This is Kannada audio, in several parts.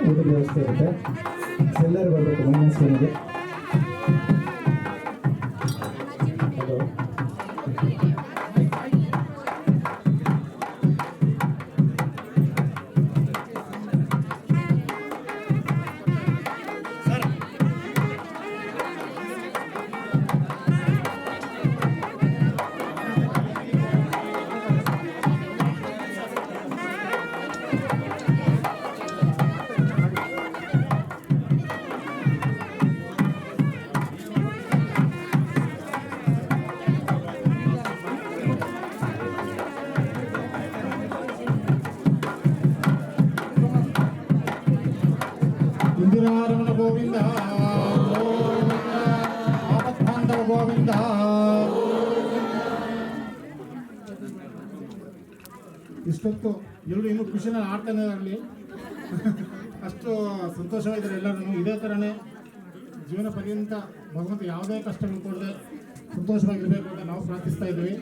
ಊಟದ ವ್ಯವಸ್ಥೆ ಇರುತ್ತೆ. ಎಲ್ಲರೂ ಬರಬೇಕು ಮೈನಸ್ ಮನೆಗೆ. ಹಲೋ ಇಂದಿರಾರಮಣ ಗೋವಿಂದ, ಆಪತ್ಬಾಂಧವ ಗೋವಿಂದ. ಇಷ್ಟೊತ್ತು ಎಲ್ಲರೂ ಇನ್ನೂ ಖುಷಿನಲ್ಲಿ ಆಡ್ತಾನೆ ಇರಲಿ, ಅಷ್ಟು ಸಂತೋಷವಾಗಿದ್ದಾರೆ ಎಲ್ಲರೂ. ಇದೇ ಥರನೇ ಜೀವನ ಪರ್ಯಂತ ಭಗವಂತ ಯಾವುದೇ ಕಷ್ಟಗಳು ಕೊಡದೆ ಸಂತೋಷವಾಗಿರಬೇಕು ಅಂತ ನಾವು ಪ್ರಾರ್ಥಿಸ್ತಾ ಇದ್ವಿ.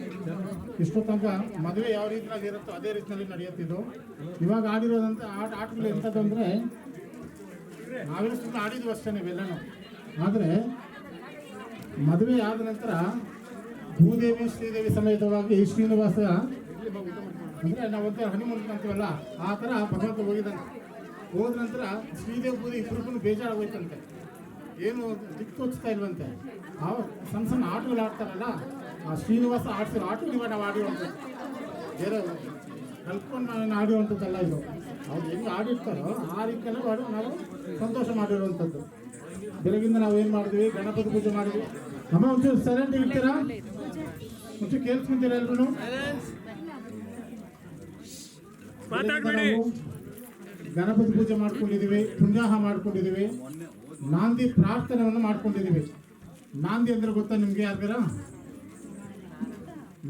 ಇಷ್ಟೋ ತನಕ ಮದುವೆ ಯಾವ ರೀತಿಯಲ್ಲಿ ಇರುತ್ತೋ ಅದೇ ರೀತಿಯಲ್ಲಿ ನಡೆಯುತ್ತಿದ್ದು. ಇವಾಗ ಆಡಿರೋದಂತ ಆಟಗಳು ಎಂಥದ್ದು ಅಂದರೆ, ನಾವೆಲ್ಲ ಸುಮ್ಮನೆ ಆಡಿದ್ವಿ ಅಷ್ಟೇ ಇವೆಲ್ಲನೂ. ಆದರೆ ಮದುವೆ ಆದ ನಂತರ ಭೂದೇವಿ ಶ್ರೀದೇವಿ ಸಮೇತವಾಗಿ ಶ್ರೀನಿವಾಸ ಅಂದರೆ ನಾವು ಒಂಥರ ಹನಿಮೂನ್ ಅಂತೀವಲ್ಲ, ಆ ಥರ ಭಗವಂತ ಹೋದ ನಂತರ ಶ್ರೀದೇವಿ ಭೂದೇವಿ ಇಬ್ಬರಿಗೂ ಬೇಜಾರಾಗೋಯ್ತಂತೆ, ಏನು ದಿಕ್ಕು ತೋಚ್ತಾ ಇಲ್ವಂತೆ. ಆ ಸಣ್ಣ ಸಣ್ಣ ಆಟಗಳು ಆಡ್ತಾರಲ್ಲ, ಆ ಶ್ರೀನಿವಾಸ ಆಡ್ಸಿರೋ ಆಟಗಳು ಇವಾಗ ನಾವು ಆಡಿರುವಂಥ ಬೇರೆ ಕಲ್ತ್ಕೊಂಡು ನಾನು ಆಡಿರುವಂಥದ್ದಲ್ಲ ಇದು. ಅವ್ರು ಹೆಂಗೆ ಆಡಿರ್ತಾರೋ ಆ ರೀತಿಯೆಲ್ಲ ನಾವು ಸಂತೋಷ ಮಾಡಿರುವಂಥದ್ದು. ಬೆಳಗಿಂದ ನಾವು ಏನು ಮಾಡಿದ್ವಿ, ಗಣಪತಿ ಪೂಜೆ ಮಾಡಿದ್ವಿ. ಅಮ್ಮ ಒಂಚೂರು ಸೈಲೆಂಟ್ ಇರ್ತೀರಾ, ಒಂಚೂರು ಕೇಳಿಸ್ಕೊಂತೀರಾ ಎಲ್ರು? ಗಣಪತಿ ಪೂಜೆ ಮಾಡ್ಕೊಂಡಿದ್ದೀವಿ, ಪುಣ್ಯಾಹ ಮಾಡ್ಕೊಂಡಿದ್ದೀವಿ, ನಾಂದಿ ಪ್ರಾರ್ಥನೆಯನ್ನು ಮಾಡ್ಕೊಂಡಿದ್ದೀವಿ. ನಾಂದಿ ಅಂದರೆ ಗೊತ್ತಾ ನಿಮಗೆ ಯಾರಿಗಾರ?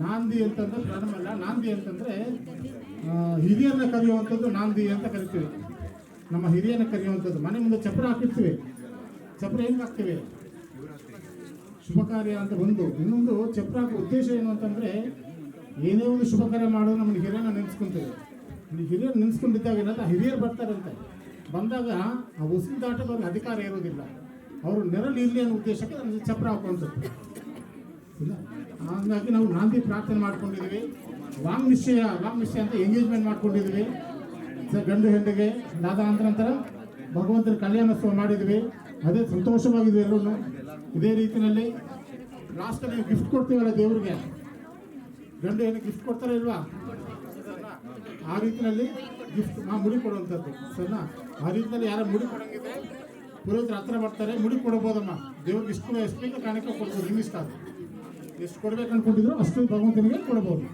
ನಾಂದಿ ಅಂತಂದ್ರೆ ಪ್ರಾರಂಭ ಅಲ್ಲ, ನಾಂದಿ ಅಂತಂದರೆ ಹಿರಿಯರನ್ನ ಕರೆಯುವಂಥದ್ದು ನಾಂದಿ ಅಂತ ಕರಿತೀವಿ. ನಮ್ಮ ಹಿರಿಯರನ್ನ ಕರೆಯುವಂಥದ್ದು. ಮನೆ ಮುಂದೆ ಚಪ್ರ ಹಾಕಿರ್ತೀವಿ. ಚಪ್ರ ಹೆಂಗೆ ಹಾಕ್ತೀವಿ? ಶುಭ ಕಾರ್ಯ ಅಂತ ಒಂದು. ಇನ್ನೊಂದು ಚಪ್ರ ಹಾಕೋ ಉದ್ದೇಶ ಏನು ಅಂತಂದರೆ, ಏನೇ ಒಂದು ಶುಭ ಕಾರ್ಯ ಮಾಡೋದು ನಮ್ಮನ್ನು ಹಿರಿಯರನ್ನ ನೆನೆಸ್ಕೊಂತೀವಿ. ಹಿರಿಯರು ನೆನೆಸ್ಕೊಂಡಿದ್ದಾಗ ಏನಾದ್ರೆ ಹಿರಿಯರು ಬರ್ತಾರಂತೆ. ಬಂದಾಗ ಆ ಉಸಿರು ದಾಟಕ್ಕೆ ಅವ್ರಿಗೆ ಅಧಿಕಾರ ಇರೋದಿಲ್ಲ. ಅವರು ನೆರಳು ಇರಲಿ ಅನ್ನೋ ಉದ್ದೇಶಕ್ಕೆ ನಮಗೆ ಚಪ್ರ ಹಾಕುವಂಥದ್ದು. ಹಾಗಾಗಿ ನಾವು ನಾಂದಿ ಪ್ರಾರ್ಥನೆ ಮಾಡ್ಕೊಂಡಿದ್ದೀವಿ. ವಾಂಗ್ ನಿಶ್ಚಯ ಅಂತ ಎಂಗೇಜ್ಮೆಂಟ್ ಮಾಡ್ಕೊಂಡಿದ್ದೀವಿ. ಗಂಡು ಹೆಣ್ಣಿಗೆ ನಂತರ ಭಗವಂತನ ಕಲ್ಯಾಣೋತ್ಸವ ಮಾಡಿದ್ವಿ. ಅದೇ ಸಂತೋಷವಾಗಿದ್ವಿ ಎಲ್ಲರೂ. ಇದೇ ರೀತಿಯಲ್ಲಿ ಲಾಸ್ಟಲ್ಲಿ ಗಿಫ್ಟ್ ಕೊಡ್ತೀವಲ್ಲ ದೇವ್ರಿಗೆ, ಗಂಡು ಹೆಣ್ಣಿಗೆ ಗಿಫ್ಟ್ ಕೊಡ್ತಾರೆ ಇಲ್ವಾ? ಆ ರೀತಿಯಲ್ಲಿ ಗಿಫ್ಟ್ ಮುಡಿ ಕೊಡುವಂಥದ್ದು ಸರಿನಾ? ಆ ರೀತಿಯಲ್ಲಿ ಯಾರು ಮುಡಿ ಕೊಡೋಂಗಿದೆ ಪುರೋಹಿತರ ಹತ್ರ ಬರ್ತಾರೆ, ಮುಡಿ ಕೊಡ್ಬೋದಮ್ಮ, ದೇವ್ರಿಗೆ ಎಷ್ಟು ಬೇಕೋ ಕಾಣಿಕೆ ಕೊಡ್ಬೋದು. ನಿಮ್ಗೆ ಇಷ್ಟ ಅದು ಎಷ್ಟು ಕೊಡ್ಬೇಕು ಅನ್ಕೊಂಡಿದ್ರು ಅಷ್ಟು ಭಗವಂತನಿಗೆ ಕೊಡ್ಬೋದು.